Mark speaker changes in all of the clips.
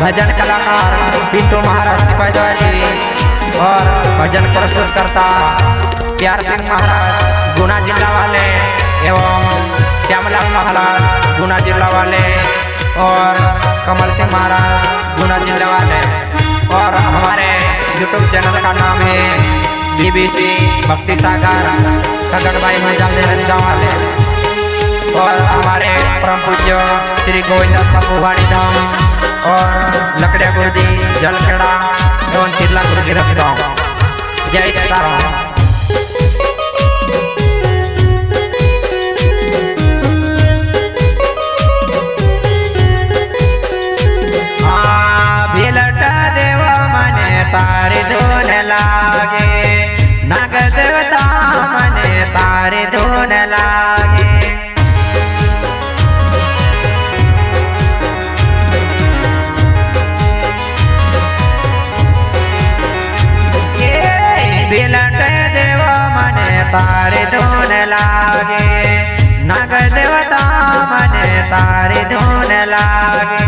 Speaker 1: भजन कलाकार पिंटू महाराज सिपाहीद्वारी और भजन प्रस्तुत करता प्यार सिंह महाराज गुना जिला वाले एवं श्यामलाल महाराज गुना जिला वाले और कमल सिंह महाराज गुना जिला वाले और हमारे यूट्यूब चैनल का नाम है बीबीसी भक्ति सागर सगड़ भाई मैदान गाँव वाले और हमारे परम पूज्य श्री गोविंदास बापू वाड़ी धाम और लकड़िया गुरुजी जलखेड़ा एवं तिरला गुरुजी रसगांव। जय सीताराम। तारे धोन लागे नाग देवता मने तारे धोन लागे ये बिलट देव मने तारे धोन लागे नाग देवता मने तारे धोन लागे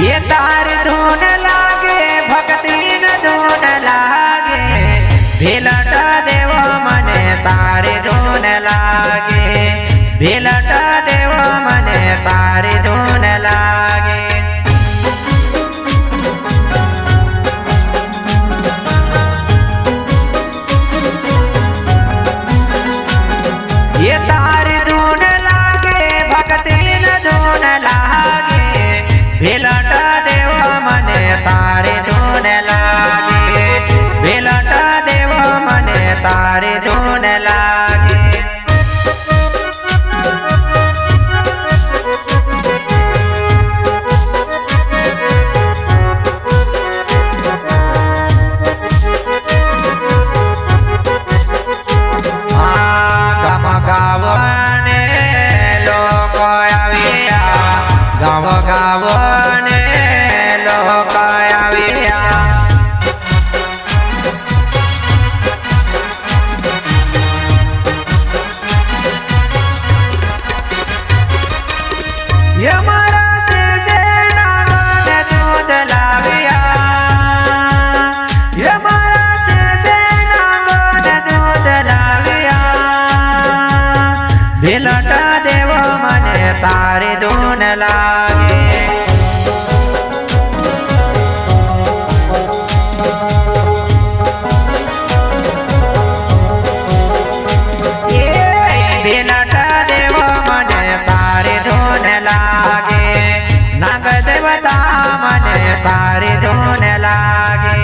Speaker 1: ये तार धून लागे भक्ति न धून लागे भेलट देव मने तारे धून लागे भेलट देव मने तारे धून लागे ये तार धून लागे भक्ति न धून लागे भेलट देव मने तारे धून लागे भेलट देव मने तारे धून लागे गम गावने लोक आविया गाव गावने लोक आविया यमरा से नागन दूध लाविया यमरा से नागन दूध लाविया भेलट देव मने तारे धून लागे भेलट देव मने तारे धून लागे नाग देवता मने तारे धून लागे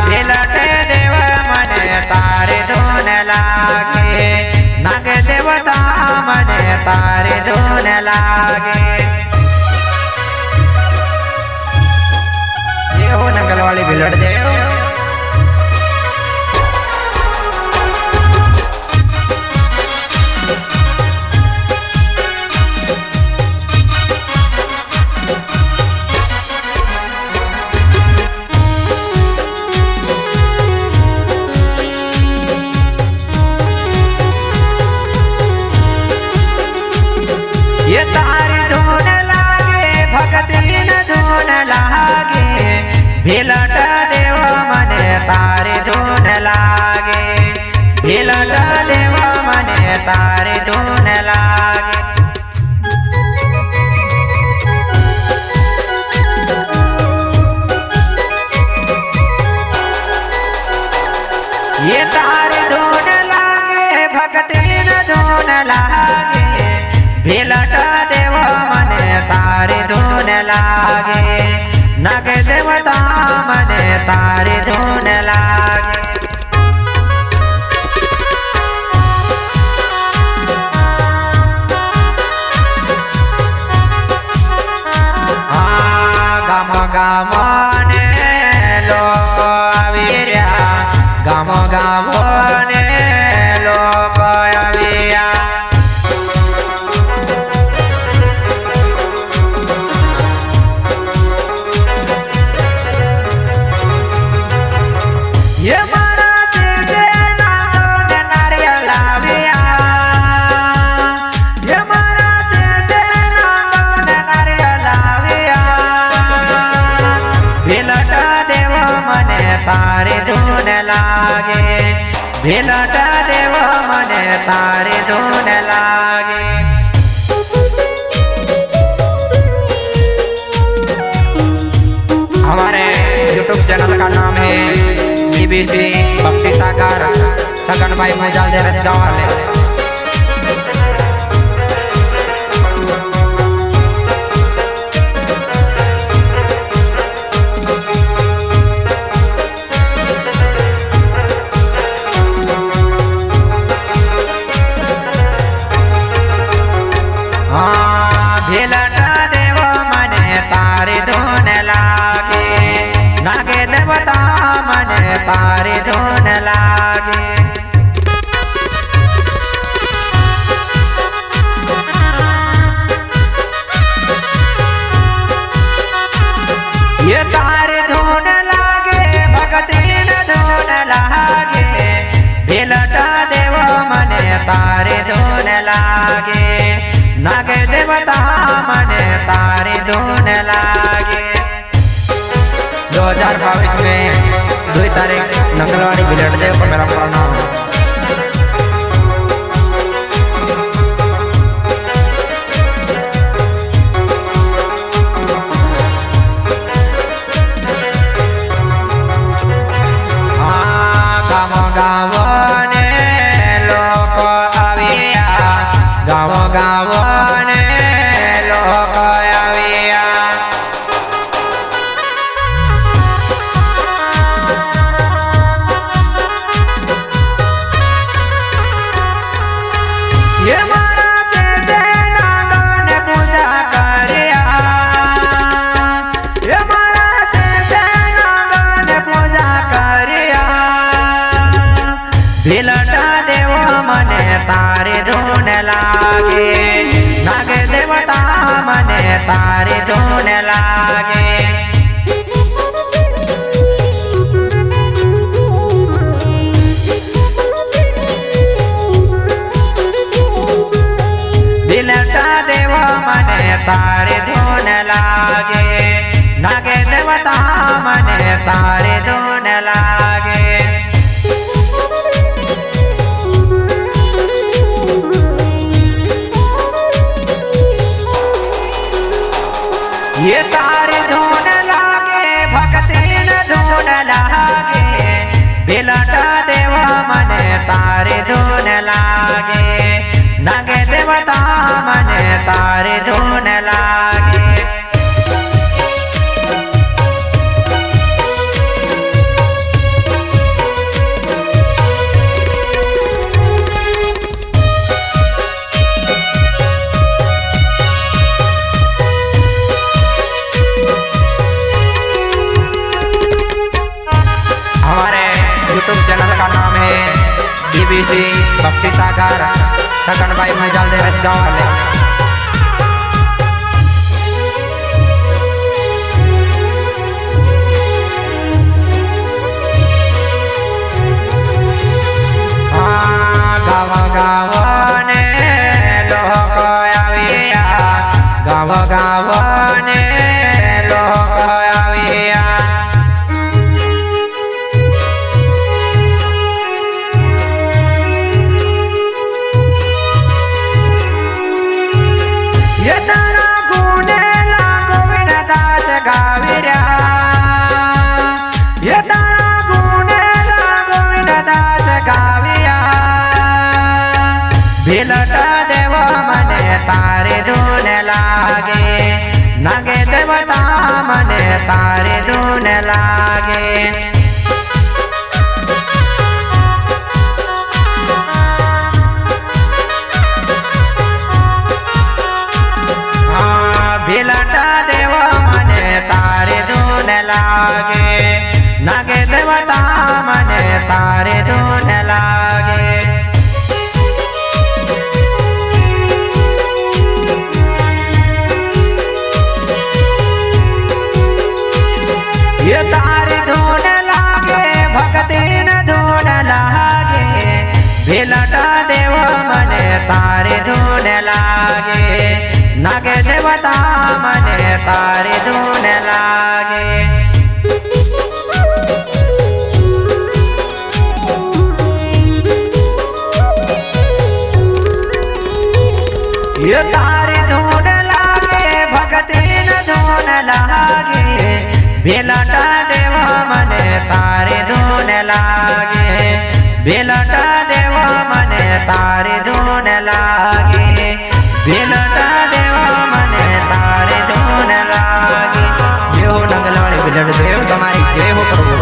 Speaker 1: भेलट देव मने तारे धून लागे नाग देवता मने तारे धून लागे ये हो नंगल वाली भेलट देव ये तारे धून लागे भक्ति न धून लागे भेलट देव मने तारे धून लागे भेलट देव मने तारे धून लागे ये तारे धून लागे भक्ति न धून लागे भेलट देव मने तारे धून लागे नाग देवता मने तारे धून लागे गम गमने लोक आविर्या गामो गामो ने लोक आविया ये मारा से नागो नारियल आविया ये मारा से नागो नारियल आविया भिलटा देव मने तारे धुन लागे भिलटा देव मने तारे धुन लागे। हमारे YouTube चैनल का नाम है BBC भक्ति सागर छगन भाई मजाल दे रस वाले। भिलटा देव मने तारे धुन लागे नागे देवता मने तारे धुन लागे। ये तारे धुन लागे भगतीन धुन लागे भिलटा देव मने तारे धुन लागे नागे देवता मने तारे धुन लागे। 2022 में 2 तारीख नंगलवाड़ी भिलट देव को मेरा प्रणाम। गाँव गाँव ने लोक आविया गाँव गाँव लोक आविया ये मारा से नागन पूजा करिया ये मारा से नागन पूजा करिया भिलटा देव मने तारे धुन लागे नागे देवता मने तारे धुन लागे। भिलटा देव मने तारे धुन लागे नागे देवता मने तारे धुन लागे। ये तारे धुन लागे भक्तीन धुन लागे भिलटा देव मने तारे धुन लागे नागे देवता मने तारे धुन लागे। हमारे YouTube चैनल का नाम है BBC भक्ति सागर छगन भाई मजाल दे रस वाले। गाँव गाँव ने लोक आविया गाँव गाँव ने लोक आविया ये तारा गुने लागो विनदास गाविरा ये तारा गुने लागो विनदास गाविया भिलटा देव मने तारे धुन लागे नागे देवता मने तारे धुन लागे। भिलटा देव मने तारे धुन लागे नागे देवता मने तारे धुन लागे। ये तारे धुन लागे भक्ति न धुन लागे भेलटा देव मने तारे धुन लागे नागे देवता मने तारे धुन लागे। ये तारे धुन लागे भक्ति न धुन लागे भेलटा देव मने तारे धुन लागे भेलटा देव मने तारे धुन लागे भेलटा देव मने तारे धुन लागे। जय हो नंगलवाड़ी भेलट देव तुम्हारी जय हो प्रभु।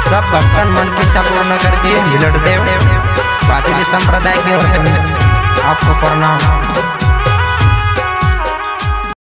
Speaker 1: सब भक्तन मन की इच्छा पूर्ण करती है भेलट देव। पातिल संप्रदाय की ओर से आपको प्रणाम।